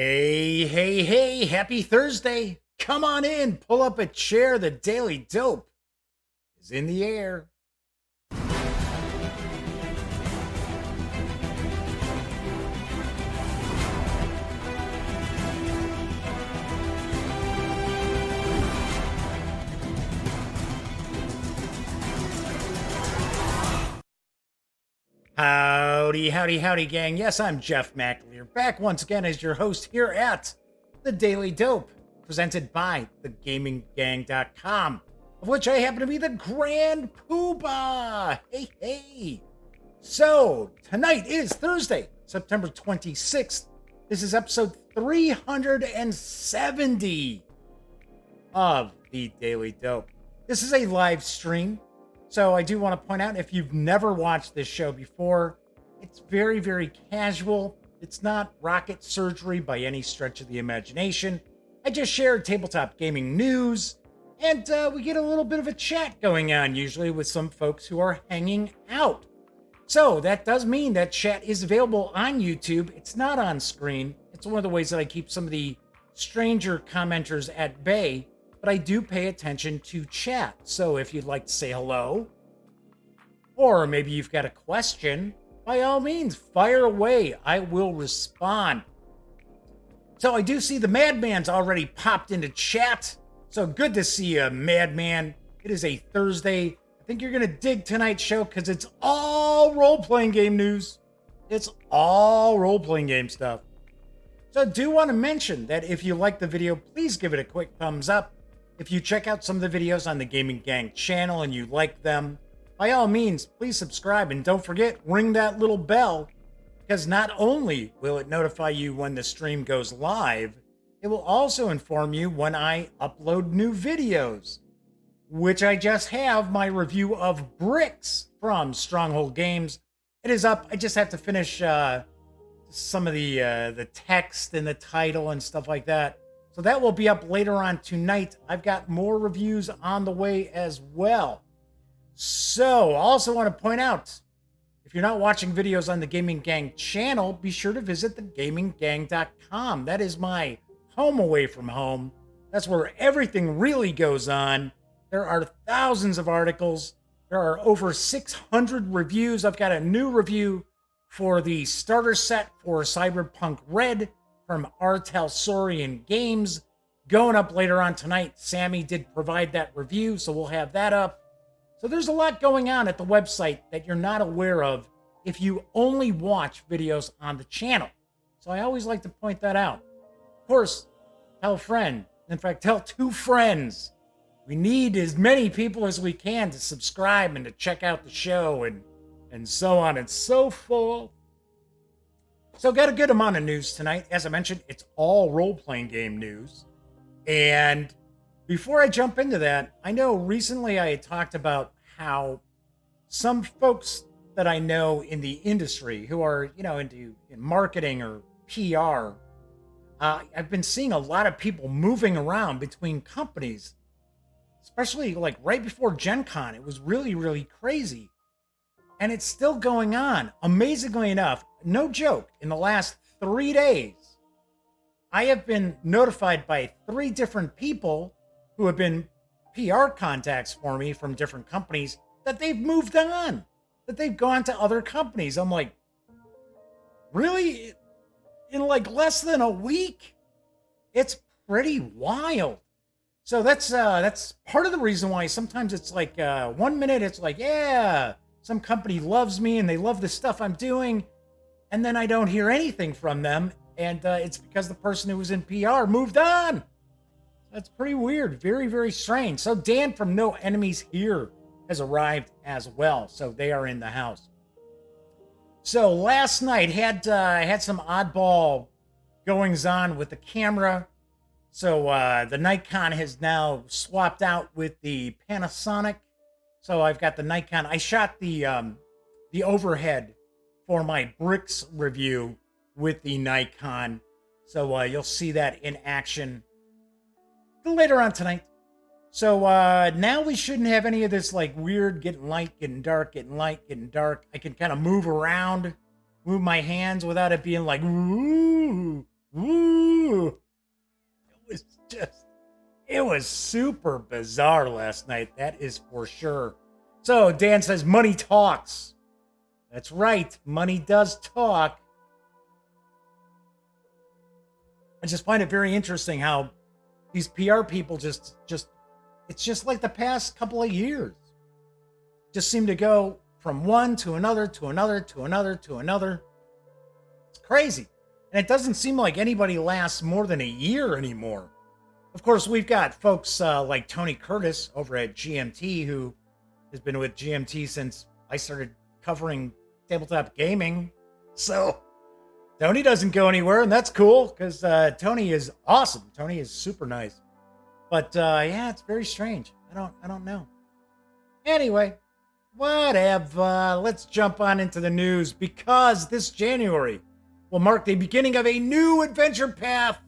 Hey, happy Thursday. Come on in, pull up a chair. The Daily Dope is in the air. Howdy, gang. Yes, I'm Jeff McAleer, back once again as your host here at The Daily Dope, presented by thegaminggang.com, of which I happen to be the Grand Poobah. Hey. So, tonight is Thursday, September 26th. This is episode 370 of The Daily Dope. This is a live stream. So I do want to point out, if you've never watched this show before, it's very, very casual. It's not rocket surgery by any stretch of the imagination. I just share tabletop gaming news, and we get a little bit of a chat going on, usually with some folks who are hanging out. So that does mean that chat is available on YouTube. It's not on screen. It's one of the ways that I keep some of the stranger commenters at bay. But I do pay attention to chat. So if you'd like to say hello, or maybe you've got a question, by all means, fire away. I will respond. So I do see the Madman's already popped into chat. So good to see you, Madman. It is a Thursday. I think you're going to dig tonight's show because it's all role-playing game news. It's all role-playing game stuff. So I do want to mention that if you like the video, please give it a quick thumbs up. If you check out some of the videos on the Gaming Gang channel and you like them, by all means, please subscribe. And don't forget, ring that little bell, because not only will it notify you when the stream goes live, it will also inform you when I upload new videos, which I just have my review of Bricks from Stronghold Games. It is up. I just have to finish some of the text and the title and stuff like that. So that will be up later on tonight. I've got more reviews on the way as well. So, I also want to point out, if you're not watching videos on the Gaming Gang channel, be sure to visit thegaminggang.com. That is my home away from home. That's where everything really goes on. There are thousands of articles. There are over 600 reviews. I've got a new review for the starter set for Cyberpunk Red from Artelsorian Games, going up later on tonight. Sammy did provide that review, so we'll have that up. So there's a lot going on at the website that you're not aware of if you only watch videos on the channel. So I always like to point that out. Of course, tell a friend. In fact, tell two friends. We need as many people as we can to subscribe and to check out the show and so on and so forth. So got a good amount of news tonight. As I mentioned, it's all role-playing game news. And before I jump into that, I know recently I had talked about how some folks that I know in the industry who are, in marketing or PR, I've been seeing a lot of people moving around between companies, especially like right before Gen Con. It was really, really crazy. And it's still going on. Amazingly enough, no joke, in the last 3 days, I have been notified by 3 different people who have been PR contacts for me from different companies that they've moved on, that they've gone to other companies. I'm like, really? In like less than a week? It's pretty wild. So that's part of the reason why sometimes it's like 1 minute it's like, yeah, some company loves me and they love the stuff I'm doing, and then I don't hear anything from them, and it's because the person who was in PR moved on. That's pretty weird. Very, very strange. So Dan from No Enemies Here has arrived as well, so they are in the house. So last night had some oddball goings on with the camera. So the Nikon has now swapped out with the Panasonic. So I've got the Nikon. I shot the overhead for my Bricks review with the Nikon. So you'll see that in action later on tonight. So now we shouldn't have any of this like weird getting light, getting dark, getting light, getting dark. I can kind of move around, move my hands without it being like, ooh, Ooh, it was super bizarre last night. That is for sure. So Dan says money talks. That's right. Money does talk. I just find it very interesting how these PR people just it's just like the past couple of years. Just seem to go from one to another to another to another to another. It's crazy. And it doesn't seem like anybody lasts more than a year anymore. Of course, we've got folks like Tony Curtis over at GMT, who has been with GMT since I started covering tabletop gaming. So Tony doesn't go anywhere, and that's cool because Tony is awesome. Tony is super nice. But yeah, it's very strange. I don't know. Anyway, whatever. Let's jump on into the news because this January will mark the beginning of a new adventure path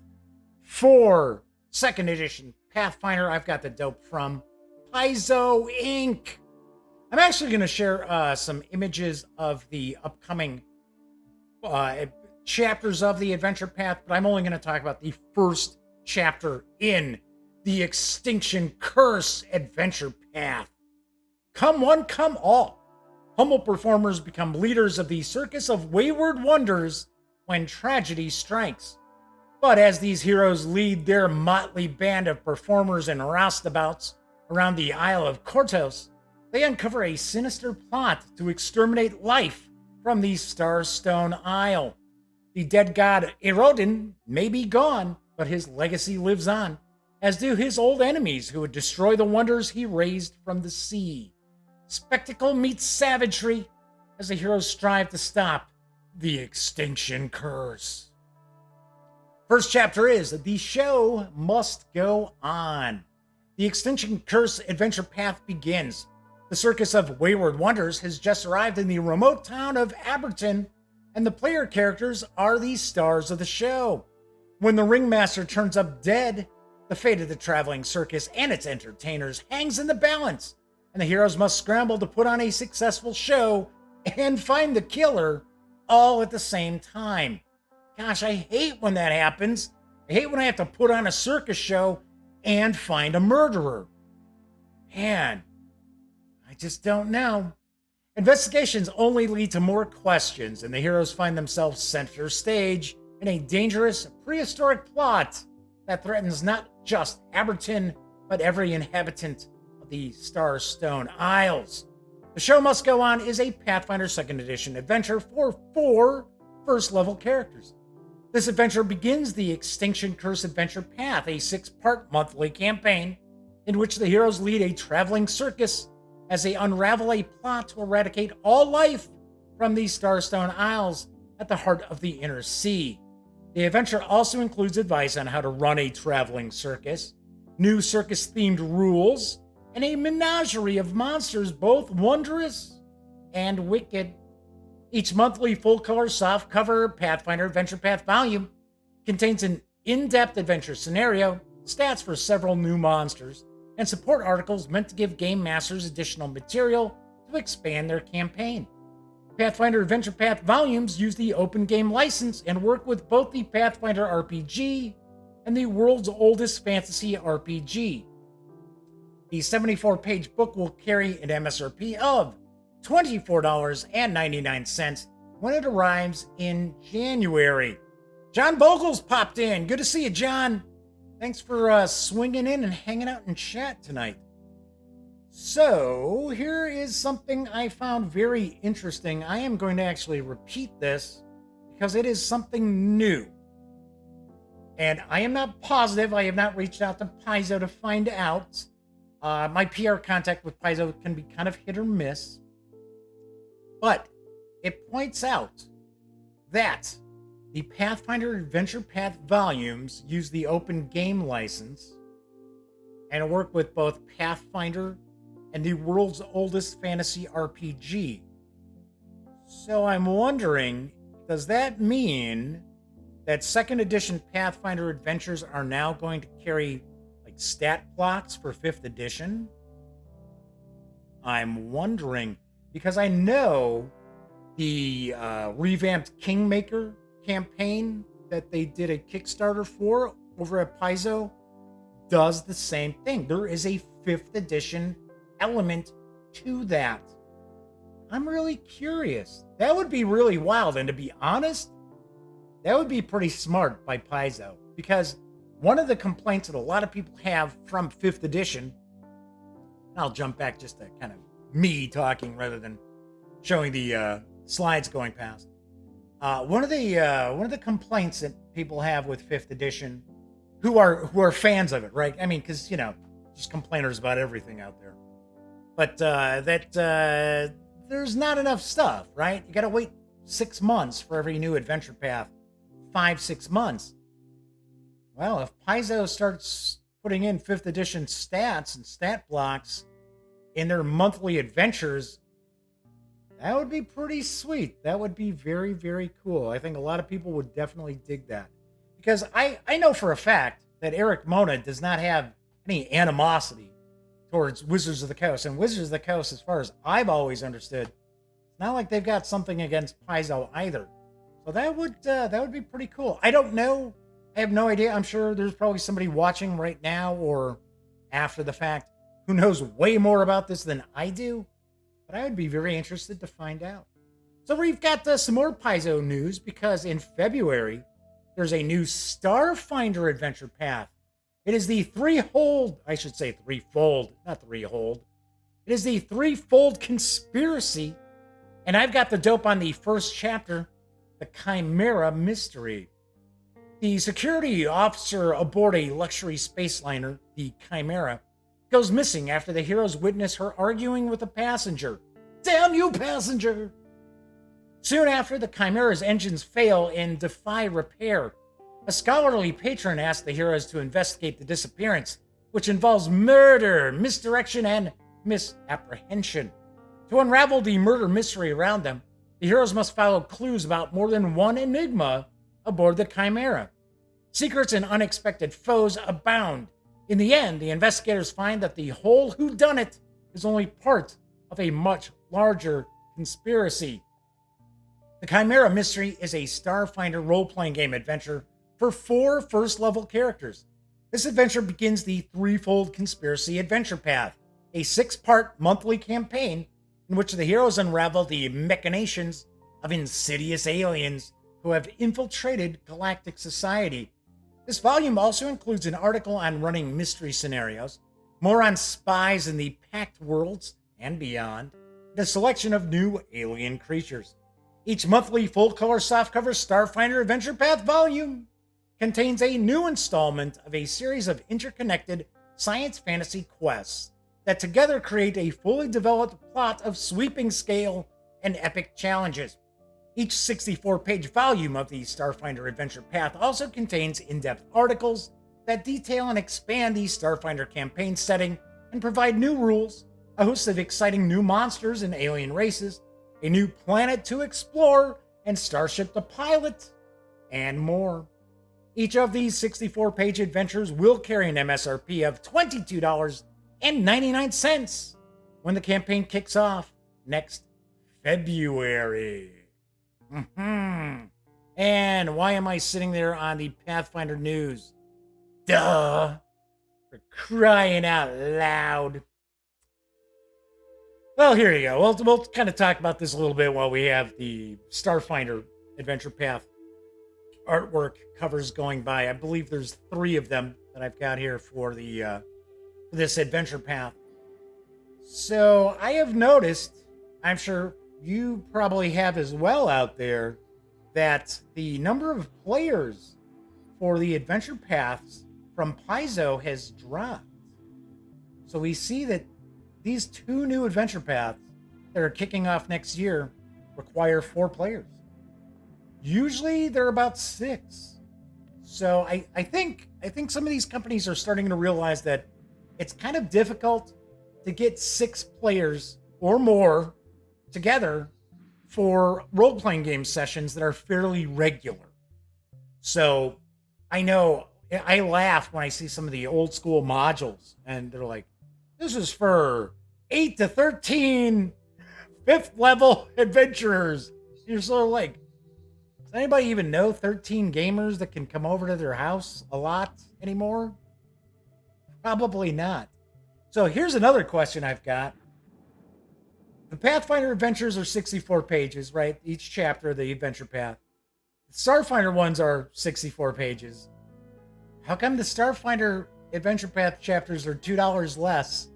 for 2nd edition Pathfinder. I've got the dope from Paizo Inc. I'm actually going to share some images of the upcoming chapters of the adventure path, but I'm only going to talk about the first chapter in the Extinction Curse adventure path. Come one, come all. Humble performers become leaders of the Circus of Wayward Wonders when tragedy strikes. But as these heroes lead their motley band of performers and roustabouts around the Isle of Kortos, they uncover a sinister plot to exterminate life from the Starstone Isle. The dead god Erodin may be gone, but his legacy lives on, as do his old enemies who would destroy the wonders he raised from the sea. Spectacle meets savagery as the heroes strive to stop the Extinction Curse. First chapter is The Show Must Go On. The Extinction Curse adventure path begins. The Circus of Wayward Wonders has just arrived in the remote town of Aberton, and the player characters are the stars of the show. When the ringmaster turns up dead, the fate of the traveling circus and its entertainers hangs in the balance, and the heroes must scramble to put on a successful show and find the killer all at the same time. Gosh, I hate when that happens. I hate when I have to put on a circus show and find a murderer. Man, I just don't know. Investigations only lead to more questions, and the heroes find themselves center stage in a dangerous prehistoric plot that threatens not just Aberton, but every inhabitant of the Starstone Isles. The Show Must Go On is a Pathfinder 2nd Edition adventure for 4 first-level characters. This adventure begins the Extinction Curse adventure path, a 6-part monthly campaign in which the heroes lead a traveling circus as they unravel a plot to eradicate all life from the Starstone Isles at the heart of the Inner Sea. The adventure also includes advice on how to run a traveling circus, new circus-themed rules, and a menagerie of monsters, both wondrous and wicked. Each monthly full-color soft-cover Pathfinder Adventure Path volume contains an in-depth adventure scenario, stats for several new monsters, and support articles meant to give game masters additional material to expand their campaign. Pathfinder Adventure Path volumes use the Open Game license and work with both the Pathfinder RPG and the world's oldest fantasy RPG. The 74-page book will carry an MSRP of $24.99 when it arrives in January. John Bogle's popped in. Good to see you, John. Thanks for swinging in and hanging out in chat tonight. So, here is something I found very interesting. I am going to actually repeat this because it is something new. And I am not positive. I have not reached out to Paizo to find out. My PR contact with Paizo can be kind of hit or miss. But it points out that the Pathfinder Adventure Path volumes use the Open Game license and work with both Pathfinder and the world's oldest fantasy RPG. So I'm wondering, does that mean that 2nd edition Pathfinder adventures are now going to carry like stat blocks for 5th edition? I'm wondering, because I know the revamped Kingmaker campaign that they did a Kickstarter for over at Paizo does the same thing. There is a 5th edition element to that. I'm really curious. That would be really wild. And to be honest, that would be pretty smart by Paizo, because one of the complaints that a lot of people have from 5th edition, and I'll jump back just to kind of me talking rather than showing the slides going past. One of the complaints that people have with 5th edition, who are fans of it, right? I mean, because just complainers about everything out there. But there's not enough stuff, right? You got to wait 6 months for every new adventure path. 5-6 months. Well, if Paizo starts putting in 5th edition stats and stat blocks in their monthly adventures, that would be pretty sweet. That would be very, very cool. I think a lot of people would definitely dig that. Because I know for a fact that Eric Mona does not have any animosity towards Wizards of the Coast. And Wizards of the Coast, as far as I've always understood, it's not like they've got something against Paizo either. So that would be pretty cool. I don't know. I have no idea. I'm sure there's probably somebody watching right now or after the fact who knows way more about this than I do. But I would be very interested to find out. So we've got some more Paizo news, because in February, there's a new Starfinder adventure path. It is the threefold, not threefold. It is the threefold conspiracy. And I've got the dope on the first chapter, the Chimera Mystery. The security officer aboard a luxury space liner, the Chimera, goes missing after the heroes witness her arguing with a passenger. Damn you, passenger! Soon after, the Chimera's engines fail and defy repair. A scholarly patron asks the heroes to investigate the disappearance, which involves murder, misdirection, and misapprehension. To unravel the murder mystery around them, the heroes must follow clues about more than one enigma aboard the Chimera. Secrets and unexpected foes abound. In the end, the investigators find that the whole whodunit is only part of a much larger conspiracy. The Chimera Mystery is a Starfinder role-playing game adventure for 4 first-level characters. This adventure begins the threefold conspiracy adventure path, a 6-part monthly campaign in which the heroes unravel the machinations of insidious aliens who have infiltrated galactic society. This volume also includes an article on running mystery scenarios, more on spies in the Pact Worlds and beyond, and a selection of new alien creatures. Each monthly full-color softcover Starfinder Adventure Path volume contains a new installment of a series of interconnected science fantasy quests that together create a fully developed plot of sweeping scale and epic challenges. Each 64-page volume of the Starfinder Adventure Path also contains in-depth articles that detail and expand the Starfinder campaign setting and provide new rules, a host of exciting new monsters and alien races, a new planet to explore, and starship to pilot, and more. Each of these 64-page adventures will carry an MSRP of $22.99 when the campaign kicks off next February. And why am I sitting there on the Pathfinder news? Duh! For crying out loud. Well, here you go. We'll kind of talk about this a little bit while we have the Starfinder Adventure Path artwork covers going by. I believe there's 3 of them that I've got here for the this adventure path. So I have noticed, I'm sure you probably have as well out there, that the number of players for the adventure paths from Paizo has dropped. So we see that these 2 new adventure paths that are kicking off next year require 4 players. Usually they're about 6. So I think some of these companies are starting to realize that it's kind of difficult to get 6 players or more together for role-playing game sessions that are fairly regular. So I know I laugh when I see some of the old school modules and they're like, this is for 8 to 13 5th level adventurers. You're sort of like, Does anybody even know 13 gamers that can come over to their house a lot anymore? Probably not. So here's another question I've got. The Pathfinder adventures are 64 pages, right? Each chapter of the adventure path. The Starfinder ones are 64 pages. How come the Starfinder adventure path chapters are $2 less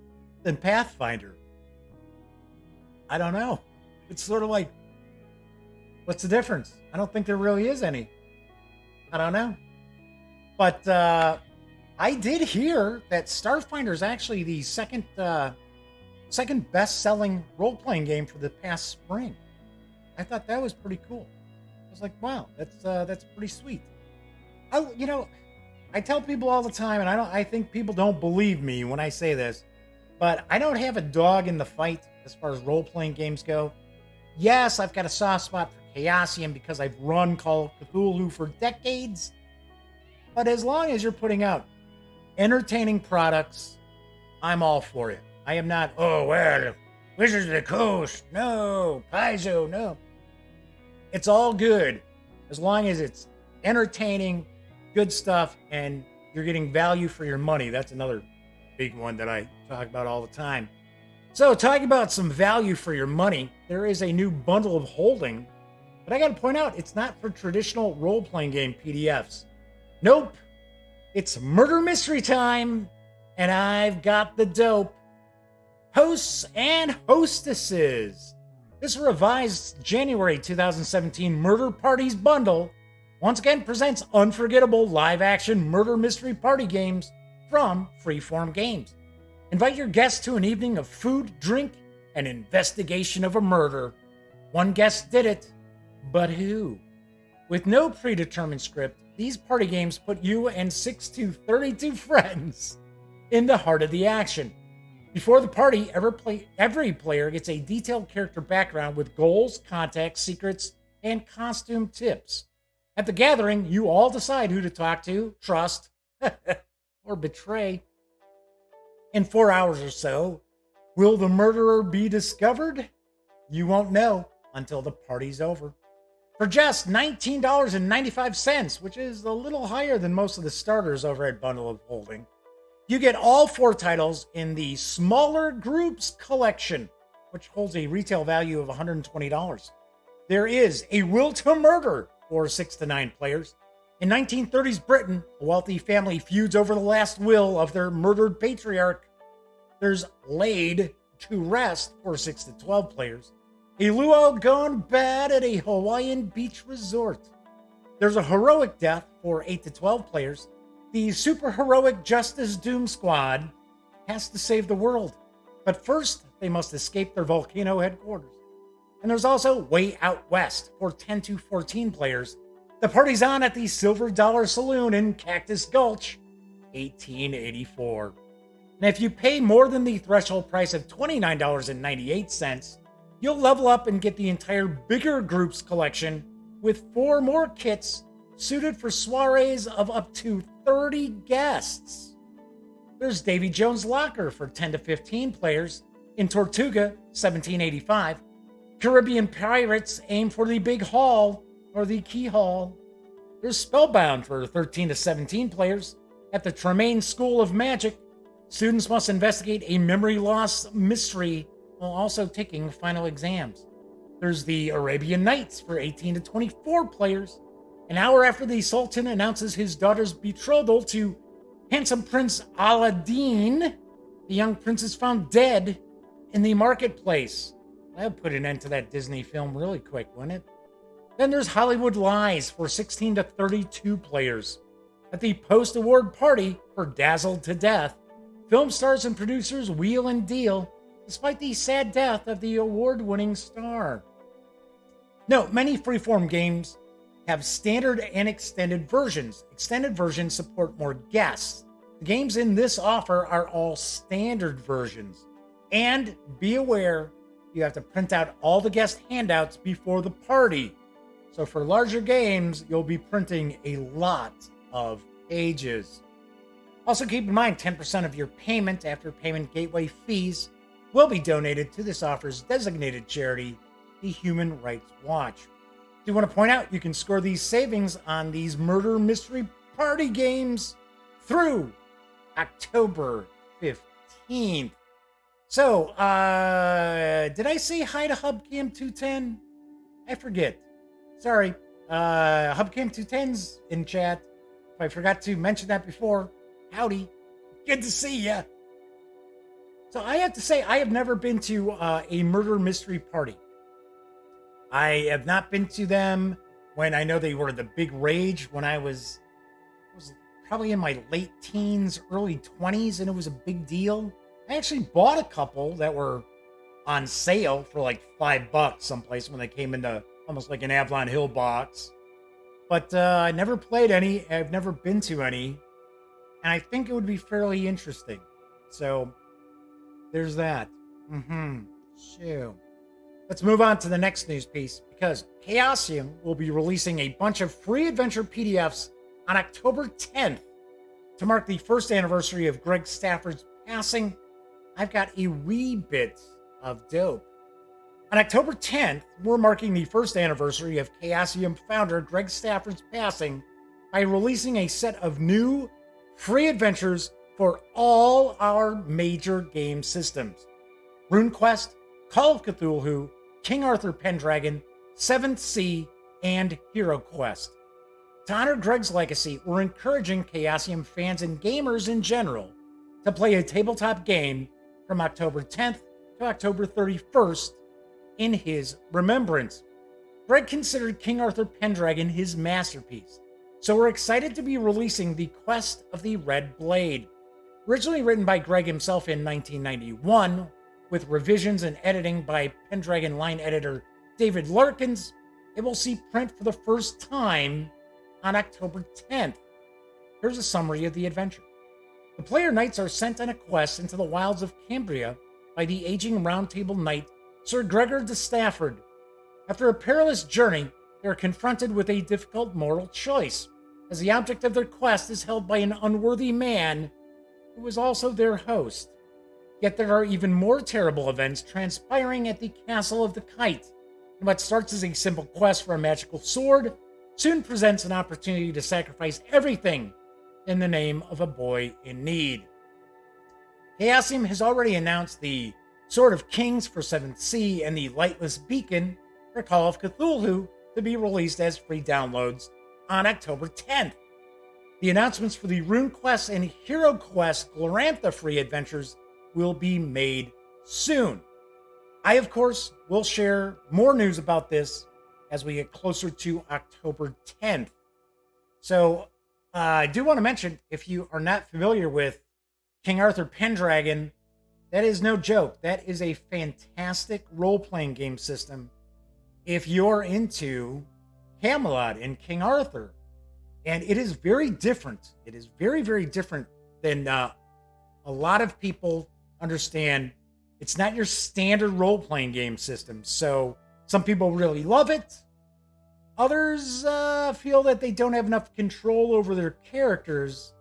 than Pathfinder? I don't know. It's sort of like, what's the difference? I don't think there really is any. I don't know. But I did hear that Starfinder is actually the second best-selling role-playing game for the past spring. I thought that was pretty cool. I was like, wow, that's pretty sweet. I tell people all the time, and I think people don't believe me when I say this, but I don't have a dog in the fight as far as role-playing games go. Yes, I've got a soft spot for Chaosium because I've run Call of Cthulhu for decades. But as long as you're putting out entertaining products, I'm all for it. I am not, oh, well, Wizards of the Coast, no, Paizo, no. It's all good as long as it's entertaining, good stuff, and you're getting value for your money. That's another big one that I talk about all the time. So, talking about some value for your money, there is a new bundle of holding, but I got to point out, it's not for traditional role-playing game PDFs. Nope. It's murder mystery time, and I've got the dope. Hosts and hostesses. This revised January 2017 Murder Parties bundle once again presents unforgettable live-action murder mystery party games from Freeform Games. Invite your guests to an evening of food, drink, and investigation of a murder. One guest did it, but who? With no predetermined script, these party games put you and 6 to 32 friends in the heart of the action. Before the party, every player gets a detailed character background with goals, contacts, secrets, and costume tips. At the gathering, you all decide who to talk to, trust, or betray. In 4 hours or so, will the murderer be discovered? You won't know until the party's over. For just $19.95, which is a little higher than most of the starters over at Bundle of Holding, you get all 4 titles in the Smaller Groups collection, which holds a retail value of $120. There is A Will to Murder for 6 to 9 players. In 1930s Britain, a wealthy family feuds over the last will of their murdered patriarch. There's Laid to Rest for 6 to 12 players. A luau gone bad at a Hawaiian beach resort. There's a Heroic Death for 8 to 12 players. The superheroic Justice Doom Squad has to save the world, but first they must escape their volcano headquarters. And there's also Way Out West for 10 to 14 players. The party's on at the Silver Dollar Saloon in Cactus Gulch, 1884. And if you pay more than the threshold price of $29.98, you'll level up and get the entire Bigger Groups collection with 4 more kits suited for soirees of up to 30 guests. There's Davy Jones' Locker for 10 to 15 players in Tortuga, 1785. Caribbean Pirates aim for the Big Hall or the Key Hall. There's Spellbound for 13 to 17 players at the Tremaine School of Magic. Students must investigate a memory loss mystery while also taking final exams. There's the Arabian Nights for 18 to 24 players. An hour after the Sultan announces his daughter's betrothal to handsome Prince Aladdin, the young prince is found dead in the marketplace. That would put an end to that Disney film really quick, wouldn't it? Then there's Hollywood Lies for 16 to 32 players. At the post-award party for Dazzled to Death, film stars and producers wheel and deal despite the sad death of the award-winning star. Note, many freeform games have standard and extended versions. Extended versions support more guests. The games in this offer are all standard versions. And be aware, you have to print out all the guest handouts before the party. So for larger games, you'll be printing a lot of pages. Also keep in mind, 10% of your payment after payment gateway fees will be donated to this offer's designated charity, the Human Rights Watch. Do want to point out you can score these savings on these murder mystery party games through October 15th. So, did I say hi to Hubcam 210? I forget. Sorry. Hubcam 210's in chat. If I forgot to mention that before, howdy. Good to see ya. So I have to say, I have never been to a murder mystery party. I have not been to them when I know they were the big rage when I was probably in my late teens, early 20s, and it was a big deal. I actually bought a couple that were on sale for like $5 someplace when they came into almost like an Avalon Hill box. But I never played any. I've never been to any. And I think it would be fairly interesting. So there's that. So let's move on to the next news piece, because Chaosium will be releasing a bunch of free adventure PDFs on October 10th to mark the first anniversary of Greg Stafford's passing. I've got a wee bit of dope. On October 10th, we're marking the first anniversary of Chaosium founder Greg Stafford's passing by releasing a set of new free adventures for all our major game systems: RuneQuest, Call of Cthulhu, King Arthur Pendragon, 7th Sea, and HeroQuest. To honor Greg's legacy, we're encouraging Chaosium fans and gamers in general to play a tabletop game from October 10th to October 31st in his remembrance. Greg considered King Arthur Pendragon his masterpiece, so we're excited to be releasing the Quest of the Red Blade. Originally written by Greg himself in 1991, with revisions and editing by Pendragon line editor David Larkins, it will see print for the first time on October 10th. Here's a summary of the adventure. The player knights are sent on a quest into the wilds of Cambria by the aging Round Table knight Sir Gregor de Stafford. After a perilous journey, they are confronted with a difficult moral choice, as the object of their quest is held by an unworthy man who is also their host. Yet there are even more terrible events transpiring at the Castle of the Kite, and what starts as a simple quest for a magical sword soon presents an opportunity to sacrifice everything in the name of a boy in need. Chaosium has already announced the Sword of Kings for 7th Sea and the Lightless Beacon for Call of Cthulhu to be released as free downloads on October 10th. The announcements for the RuneQuest and HeroQuest Glorantha free adventures will be made soon. I, of course, will share more news about this as we get closer to October 10th. So I do want to mention, if you are not familiar with King Arthur Pendragon, that is no joke. That is a fantastic role-playing game system if you're into Camelot and King Arthur. And it is very different. It is very, very different than a lot of people understand. It's not your standard role-playing game system. So some people really love it. Others feel that they don't have enough control over their characters.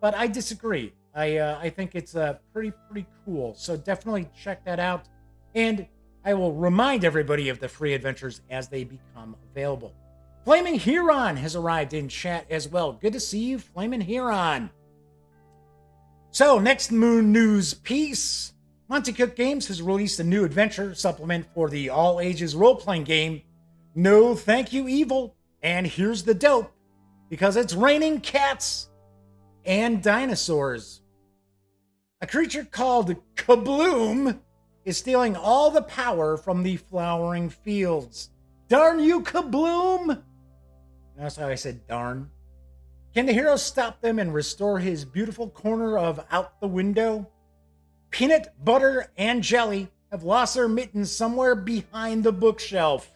But I disagree. I think it's pretty cool. So definitely check that out. And I will remind everybody of the free adventures as they become available. Flaming Huron has arrived in chat as well. Good to see you, Flaming Huron. So, next moon news piece. Monte Cook Games has released a new adventure supplement for the all-ages role-playing game, No Thank You Evil. And here's the dope, because it's raining cats and dinosaurs. A creature called Kabloom is stealing all the power from the flowering fields. Darn you, Kabloom! Notice how I said darn. Can the hero stop them and restore his beautiful corner of Out the Window? Peanut, butter, and jelly have lost their mittens somewhere behind the bookshelf.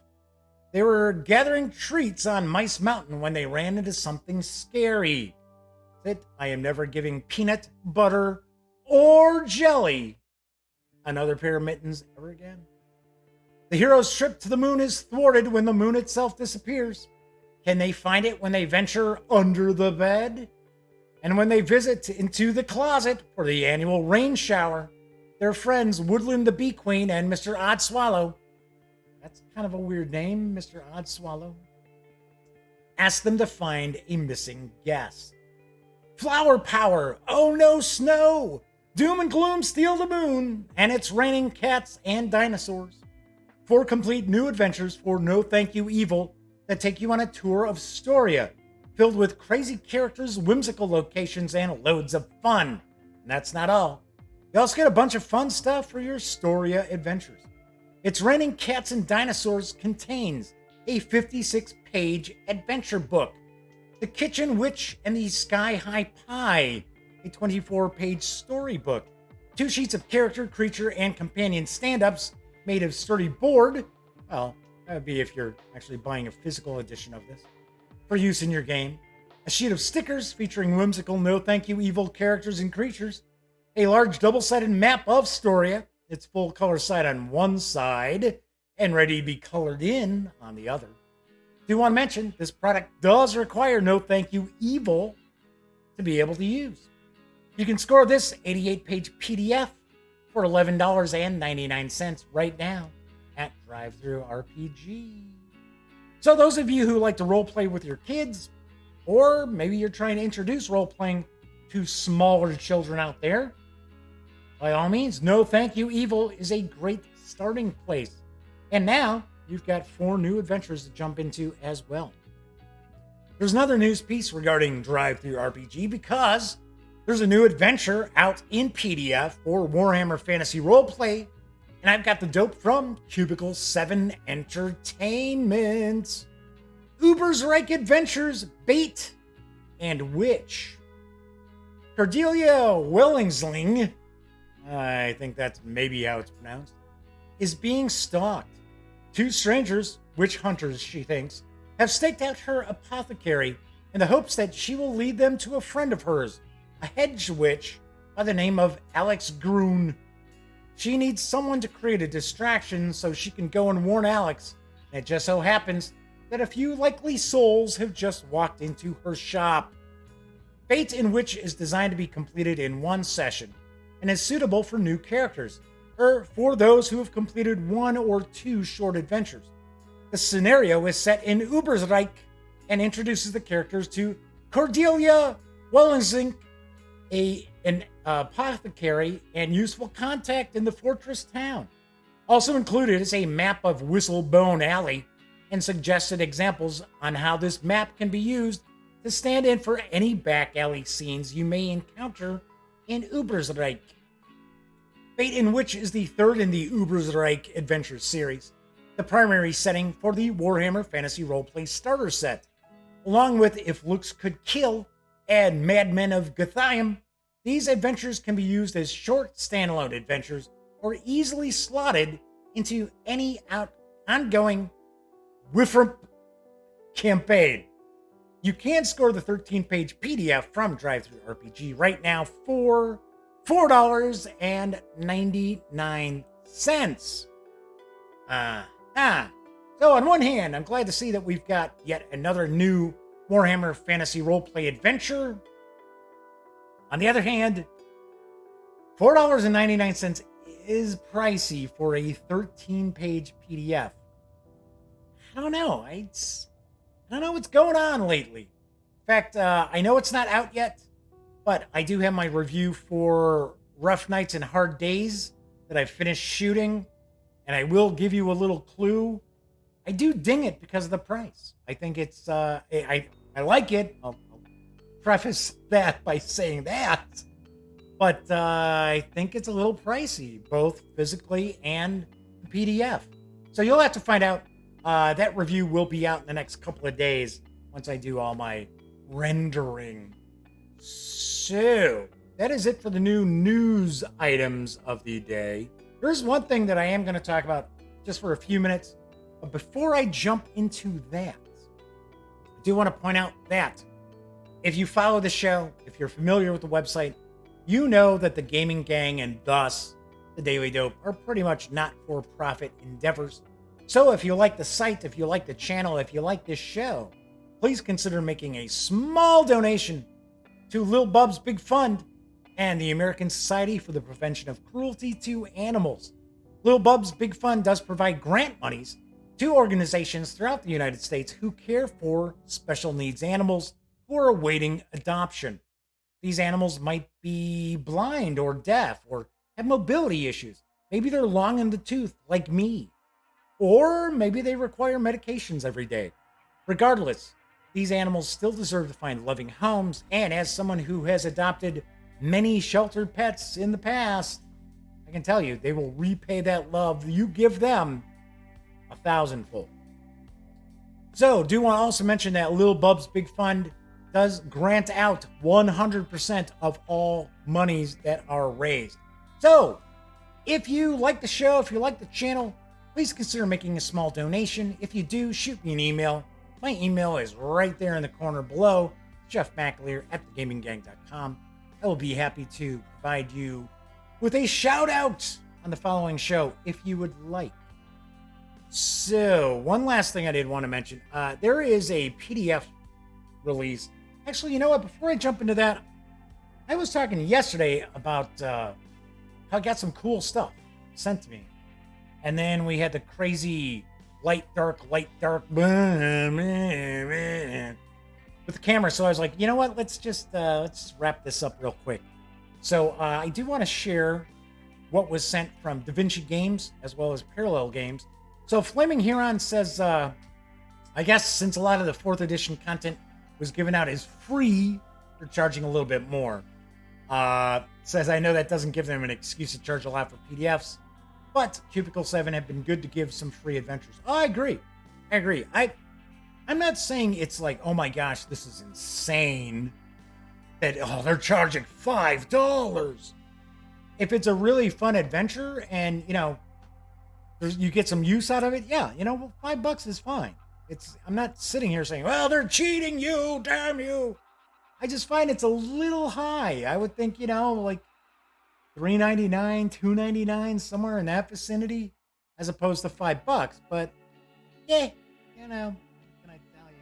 They were gathering treats on Mice Mountain when they ran into something scary. I am never giving peanut, butter, or jelly another pair of mittens ever again. The hero's trip to the moon is thwarted when the moon itself disappears. Can they find it when they venture under the bed? And when they visit into the closet for the annual rain shower, their friends Woodland the Bee Queen and Mr. Odd Swallow That's kind of a weird name, Mr. Oddswallow. Ask them to find a missing guest. Flower power, oh no snow! Doom and gloom steal the moon, and it's raining cats and dinosaurs. 4 complete new adventures for No Thank You Evil that take you on a tour of Storia, filled with crazy characters, whimsical locations, and loads of fun. And that's not all. You also get a bunch of fun stuff for your Storia adventures. It's Raining Cats and Dinosaurs contains a 56-page adventure book, The Kitchen Witch and the Sky High Pie, a 24-page storybook, 2 sheets of character, creature, and companion stand-ups made of sturdy board. Well, that would be if you're actually buying a physical edition of this, for use in your game. A sheet of stickers featuring whimsical No Thank You Evil characters and creatures. A large double-sided map of Storia, its full color side on one side, and ready to be colored in on the other. Do want to mention, this product does require No Thank You Evil to be able to use. You can score this 88-page PDF for $11.99 right now at DriveThruRPG. So those of you who like to roleplay with your kids, or maybe you're trying to introduce roleplaying to smaller children out there, by all means, No Thank You Evil is a great starting place. And now, you've got 4 new adventures to jump into as well. There's another news piece regarding DriveThruRPG because there's a new adventure out in PDF for Warhammer Fantasy Roleplay, and I've got the dope from Cubicle 7 Entertainment. Uber's Reich Adventures, Bait and Witch. Cordelia Wellingsling, I think that's maybe how it's pronounced, is being stalked. 2 strangers, witch hunters she thinks, have staked out her apothecary in the hopes that she will lead them to a friend of hers, a hedge witch by the name of Alex Groon. She needs someone to create a distraction so she can go and warn Alex. And it just so happens that a few likely souls have just walked into her shop. Bait and Witch is designed to be completed in 1 session and is suitable for new characters, or for those who have completed 1 or 2 short adventures. The scenario is set in Ubersreich and introduces the characters to Cordelia Wellingsink, an apothecary and useful contact in the fortress town. Also included is a map of Whistlebone Alley and suggested examples on how this map can be used to stand in for any back alley scenes you may encounter in Ubersreich. Bait and Witch is the 3rd in the Ubersreich Adventure series, the primary setting for the Warhammer Fantasy Roleplay starter set. Along with If Looks Could Kill and Madmen of Gothiam, these adventures can be used as short standalone adventures or easily slotted into any ongoing Wifrump campaign. You can score the 13-page PDF from DriveThruRPG right now for $4.99. So on one hand, I'm glad to see that we've got yet another new Warhammer Fantasy Roleplay adventure. On the other hand, $4.99 is pricey for a 13-page PDF. I don't know. I don't know what's going on lately. In fact, I know it's not out yet, but I do have my review for Rough Nights and Hard Days that I finished shooting, and I will give you a little clue. I do ding it because of the price. I think it's, I like it. I'll preface that by saying that. But I think it's a little pricey, both physically and the PDF. So you'll have to find out. That review will be out in the next couple of days once I do all my rendering. So, that is it for the new news items of the day. There's one thing that I am going to talk about just for a few minutes. But before I jump into that, I do want to point out that if you follow the show, if you're familiar with the website, you know that the Gaming Gang and thus the Daily Dope are pretty much not-for-profit endeavors. So if you like the site, if you like the channel, if you like this show, please consider making a small donation to Lil Bub's Big Fund and the American Society for the Prevention of Cruelty to Animals. Lil Bub's Big Fund does provide grant monies to organizations throughout the United States who care for special needs animals who are awaiting adoption. These animals might be blind or deaf or have mobility issues. Maybe they're long in the tooth, like me. Or maybe they require medications every day. Regardless, these animals still deserve to find loving homes, and as someone who has adopted many sheltered pets in the past, I can tell you they will repay that love you give them 1,000-fold. So, do want to also mention that Lil Bub's Big Fund does grant out 100% of all monies that are raised. So, if you like the show, if you like the channel, please consider making a small donation. If you do, shoot me an email. My email is right there in the corner below, jeffmcaleer@thegaminggang.com. I will be happy to provide you with a shout out on the following show if you would like. So, one last thing I did want to mention. There is a PDF release. Actually, you know what? Before I jump into that, I was talking yesterday about how I got some cool stuff sent to me. And then we had the crazy light, dark with the camera. So I was like, you know what? Let's wrap this up real quick. So I do want to share what was sent from Da Vinci Games as well as Parallel Games. So Flaming Huron says, I guess since a lot of the 4th edition content was given out as free, they're charging a little bit more. Says, I know that doesn't give them an excuse to charge a lot for PDFs, but Cubicle 7 have been good to give some free adventures. Oh, I agree. I'm not saying it's like, oh my gosh, this is insane that, they're charging $5. If it's a really fun adventure and, you get some use out of it, yeah, $5 is fine. I'm not sitting here saying, well, they're cheating you, damn you. I just find it's a little high. I would think, like $3.99, $2.99, somewhere in that vicinity, as opposed to $5. But yeah, what can I tell you?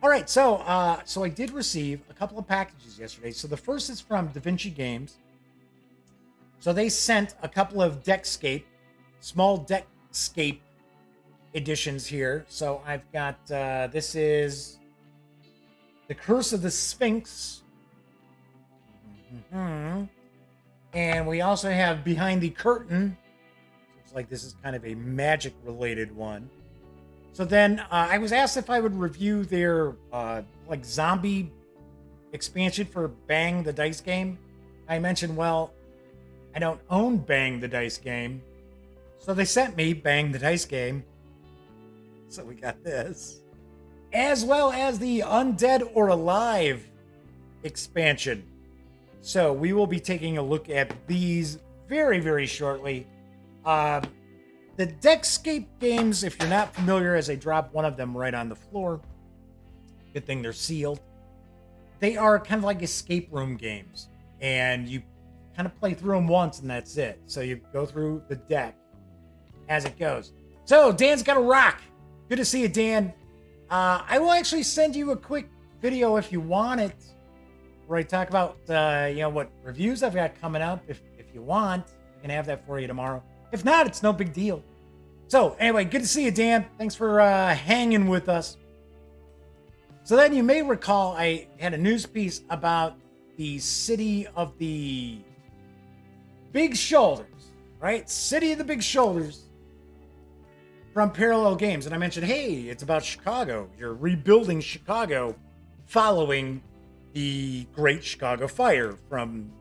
All right, so I did receive a couple of packages yesterday. So the first is from Da Vinci Games. So they sent a couple of small Deckscape editions here. So I've got this is The Curse of the Sphinx. And we also have Behind the Curtain. Looks like this is kind of a magic related one. So then I was asked if I would review their zombie expansion for Bang the Dice game. I mentioned, well, I don't own Bang the Dice game. So they sent me Bang the Dice game. So we got this. As well as the Undead or Alive expansion. So we will be taking a look at these very, very shortly. The Deckscape games, if you're not familiar, as I drop one of them right on the floor. Good thing they're sealed. They are kind of like escape room games. And you kind of play through them once and that's it. So you go through the deck as it goes. So Dan's got a rock. Good to see you, Dan. I will actually send you a quick video if you want it, where I talk about what reviews I've got coming up. If you want, I can have that for you tomorrow. If not, it's no big deal. So anyway, good to see you, Dan. Thanks for hanging with us. So then you may recall I had a news piece about the city of the Big Shoulders, right? City of the Big Shoulders from Parallel Games. And I mentioned, hey, it's about Chicago. You're rebuilding Chicago following the Great Chicago Fire from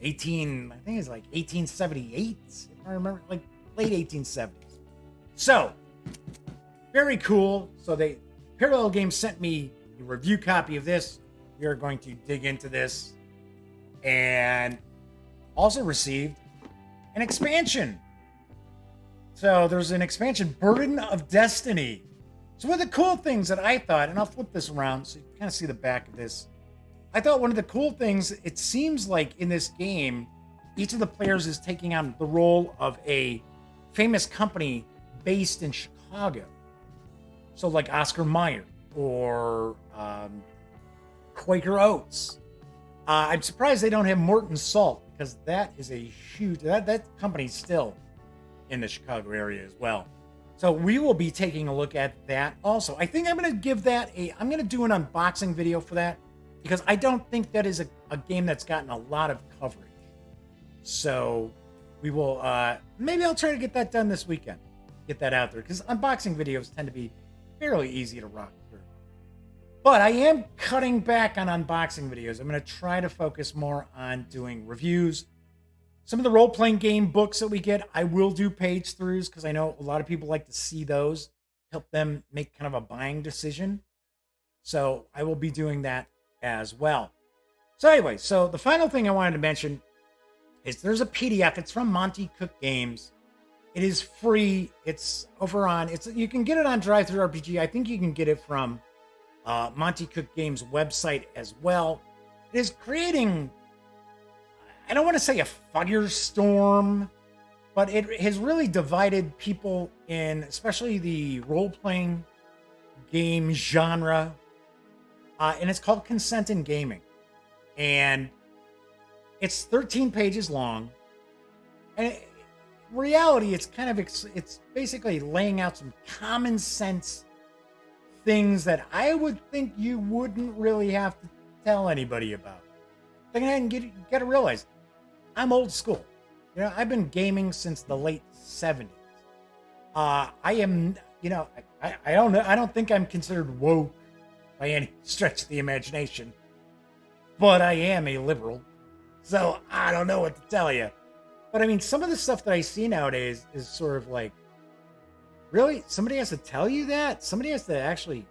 1878, if I remember, like late 1870s. So, very cool. So Parallel Games sent me a review copy of this. We are going to dig into this. And also received an expansion. So there's an expansion, Burden of Destiny. So one of the cool things that I thought, and I'll flip this around so you can kind of see the back of this. I thought one of the cool things, it seems like in this game, each of the players is taking on the role of a famous company based in Chicago. So like Oscar Mayer or Quaker Oats. I'm surprised they don't have Morton Salt, because that is a huge, that company's still in the Chicago area as well. So we will be taking a look at that also. I think I'm going to give that I'm going to do an unboxing video for that because I don't think that is a game that's gotten a lot of coverage. So we will, maybe I'll try to get that done this weekend. Get that out there because unboxing videos tend to be fairly easy to rock through. But I am cutting back on unboxing videos. I'm going to try to focus more on doing reviews. Some of the role-playing game books that we get, I will do page throughs because I know a lot of people like to see those, help them make kind of a buying decision. So I will be doing that as well. So anyway, so the final thing I wanted to mention is there's a PDF. It's from Monte Cook Games. It is free. It's over on, you can get it on DriveThruRPG. I think you can get it from Monte Cook Games website as well. It is creating, I don't want to say a firestorm, but it has really divided people in, especially the role-playing game genre. And it's called Consent in Gaming. And it's 13 pages long. And in reality, it's kind of, it's basically laying out some common sense things that I would think you wouldn't really have to tell anybody about. And you got to realize, I'm old school. You know, I've been gaming since the late 70s. I am, you know, I don't know. I don't think I'm considered woke by any stretch of the imagination, but I am a liberal. So I don't know what to tell you. But I mean, some of the stuff that I see nowadays is sort of like, really? Somebody has to tell you that? Somebody has to actually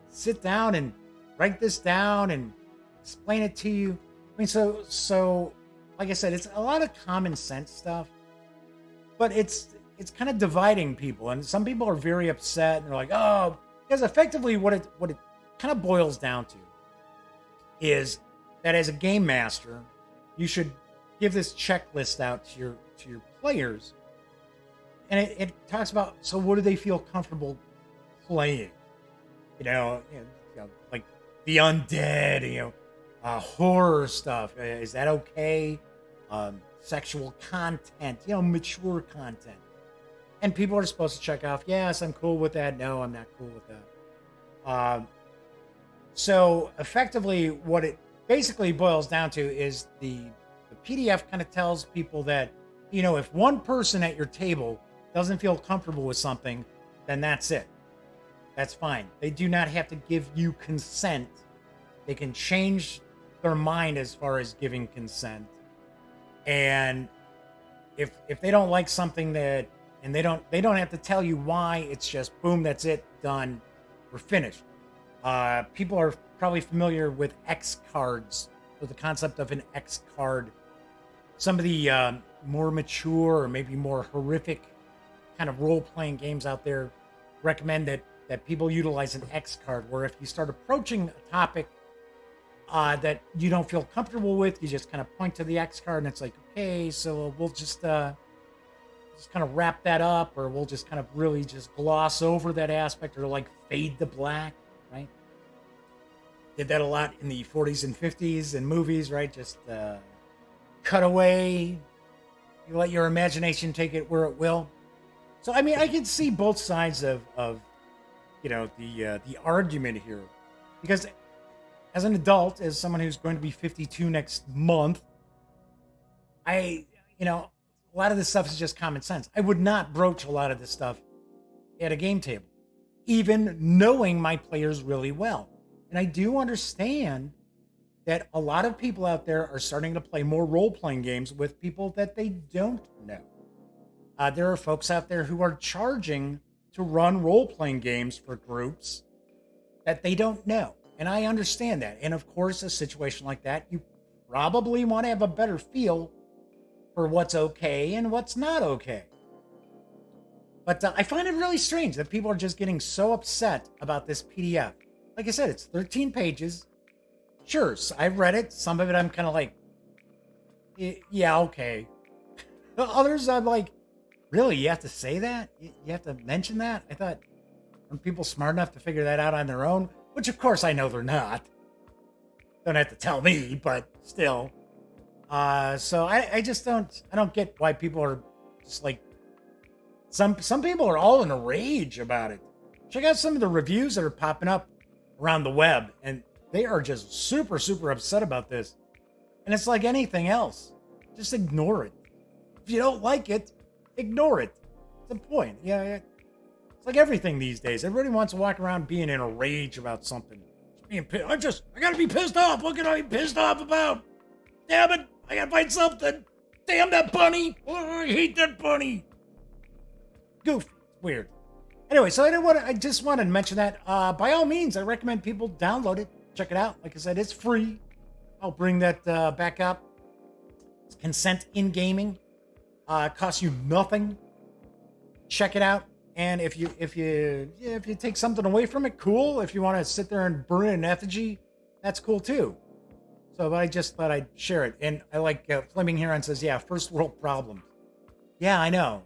sit down and write this down and explain it to you? I mean, so like I said, it's a lot of common sense stuff, but it's kind of dividing people. And some people are very upset and they're like, oh, because effectively what it kind of boils down to is that as a game master, you should give this checklist out to your players. And it talks about, so what do they feel comfortable playing? You know, like the undead, horror stuff. Is that okay? Sexual content, mature content. And people are supposed to check off, yes, I'm cool with that. No, I'm not cool with that. So effectively, what it basically boils down to is the PDF kind of tells people that, if one person at your table doesn't feel comfortable with something, then that's it. That's fine. They do not have to give you consent. They can change their mind as far as giving consent. And if they don't like something and they don't have to tell you why, it's just boom, that's it, done, we're finished. People are probably familiar with X cards, or the concept of an X card. Some of the more mature or maybe more horrific kind of role-playing games out there recommend that people utilize an X card, where if you start approaching a topic that you don't feel comfortable with, you just kind of point to the X card and it's like, okay, so we'll just kind of wrap that up, or we'll just kind of really just gloss over that aspect, or like fade to black, right? Did that a lot in the 40s and 50s in movies, right? Just cut away. You let your imagination take it where it will. So, I mean, I can see both sides of the argument here, because as an adult, as someone who's going to be 52 next month, a lot of this stuff is just common sense. I would not broach a lot of this stuff at a game table, even knowing my players really well. And I do understand that a lot of people out there are starting to play more role-playing games with people that they don't know. There are folks out there who are charging to run role-playing games for groups that they don't know. And I understand that. And of course, a situation like that, you probably want to have a better feel for what's okay and what's not okay. But I find it really strange that people are just getting so upset about this PDF. Like I said, it's 13 pages. Sure, so I've read it. Some of it I'm kind of like, yeah, okay. Others I'm like, really? You have to say that? You have to mention that? I thought, aren't people smart enough to figure that out on their own? Which, of course, I know they're not. Don't have to tell me, but still. So I just don't get why people are just like Some people are all in a rage about it. Check out some of the reviews that are popping up around the web, and they are just super, super upset about this. And it's like anything else. Just ignore it. If you don't like it, ignore it. It's the point. Yeah. It's like everything these days. Everybody wants to walk around being in a rage about something. Being pissed. I gotta be pissed off. What can I be pissed off about? Damn it. I gotta find something. Damn that bunny. Oh, I hate that bunny. Goofy. It's weird. Anyway, so I just wanted to mention that. By all means, I recommend people download it. Check it out. Like I said, it's free. I'll bring that back up. It's consent in gaming. Costs you nothing. Check it out. And if you take something away from it, cool. If you want to sit there and burn it in effigy, that's cool too. So I just thought I'd share it. And I like Flaming Heron says, yeah, first world problems. Yeah, I know.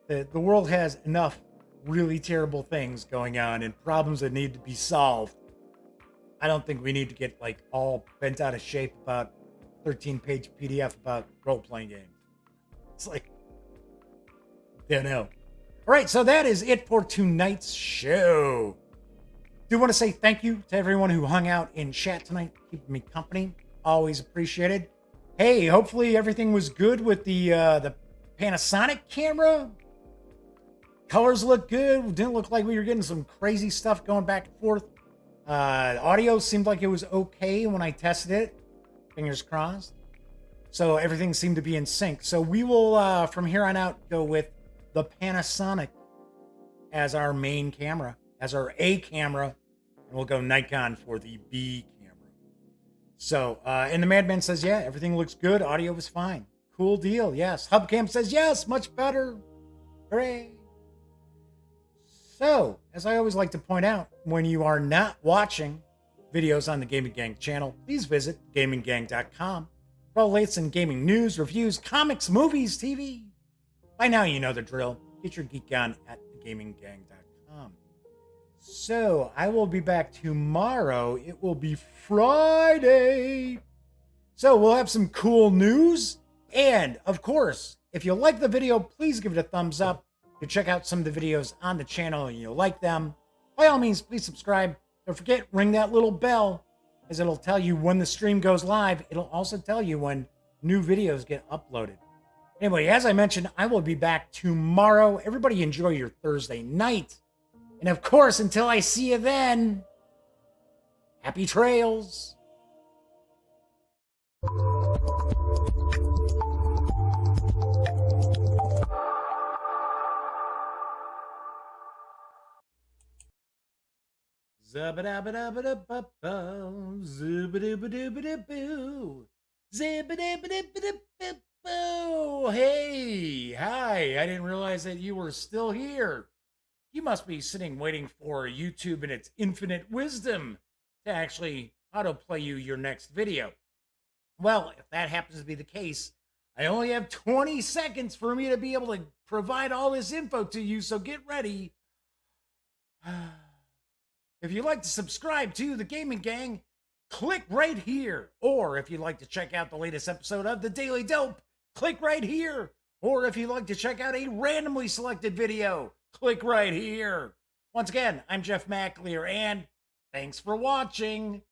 The world has enough really terrible things going on and problems that need to be solved. I don't think we need to get like all bent out of shape about 13-page PDF about role-playing games. It's like, don't know. All right, so that is it for tonight's show. Do want to say thank you to everyone who hung out in chat tonight, keeping me company. Always appreciated. Hey, hopefully everything was good with the Panasonic camera. Colors look good. Didn't look like we were getting some crazy stuff going back and forth. Audio seemed like it was okay when I tested it. Fingers crossed. So everything seemed to be in sync. So we will, from here on out, go with the Panasonic as our main camera, as our A camera. And we'll go Nikon for the B camera. So, and the Madman says, yeah, everything looks good. Audio was fine. Cool deal. Yes. Hubcam says, yes, much better. Hooray. So, as I always like to point out, when you are not watching videos on the Gaming Gang channel, please visit gaminggang.com for all the latest in gaming news, reviews, comics, movies, TV. By now you know the drill. Get your geek on at thegaminggang.com. So, I will be back tomorrow. It will be Friday. So, we'll have some cool news. And, of course, if you like the video, please give it a thumbs up. You check out some of the videos on the channel and you'll like them. By all means, please subscribe. Don't forget, ring that little bell, as it'll tell you when the stream goes live. It'll also tell you when new videos get uploaded. Anyway, as I mentioned, I will be back tomorrow. Everybody enjoy your Thursday night. And of course, until I see you then, happy trails. Zabba-dabba-dabba-dabba-boo. Zubba-dubba-dubba-dubba-boo. Zibba-dibba-dibba-dibba-boo. Hey, hi. I didn't realize that you were still here. You must be sitting waiting for YouTube and its infinite wisdom to actually autoplay you your next video. Well, if that happens to be the case, I only have 20 seconds for me to be able to provide all this info to you, so get ready. If you'd like to subscribe to the Gaming Gang, click right here. Or if you'd like to check out the latest episode of The Daily Dope, click right here. Or if you'd like to check out a randomly selected video, click right here. Once again, I'm Jeff McAleer, and thanks for watching.